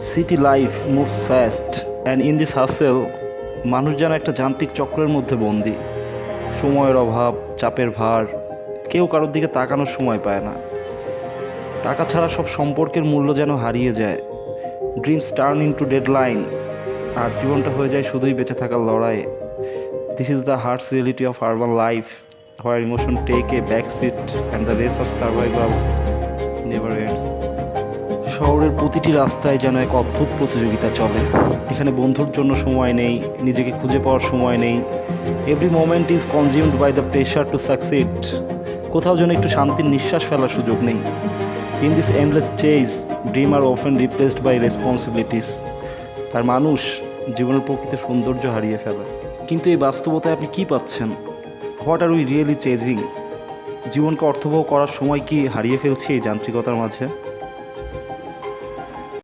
City life moves fast and in this hassle মানুষ যেন একটা যান্ত্রিক চক্রের মধ্যে বন্দী। সময়ের অভাব, চাপের ভার, কেউ কারোর দিকে তাকানোর সময় পায় না। টাকা ছাড়া সব সম্পর্কের মূল্য যেন হারিয়ে যায়। ড্রিমস টার্ন ইনটু ডেডলাইন, আর জীবনটা হয়ে যায় শুধুই বেঁচে থাকার লড়াই। This is the harsh reality of urban life, where emotion take a back seat and the race of survival never ends. শহরের প্রতিটি রাস্তায় যেন এক অদ্ভুত প্রতিযোগিতা চলে। এখানে বন্ধুর জন্য সময় নেই, নিজেকে খুঁজে পাওয়ার সময় নেই। Every moment is consumed by the pressure to succeed. কোথাও যেন একটু শান্তির নিঃশ্বাস ফেলার সুযোগ নেই। In this endless chase, dream are often replaced by responsibilities. আর মানুষ জীবনের প্রকৃত সৌন্দর্য হারিয়ে ফেলে। কিন্তু এই বাস্তবতায় আপনি কী পাচ্ছেন? What are we really chasing? জীবনকে অর্থবহ করার সময় কি হারিয়ে ফেলছি এই যান্ত্রিকতার মাঝে?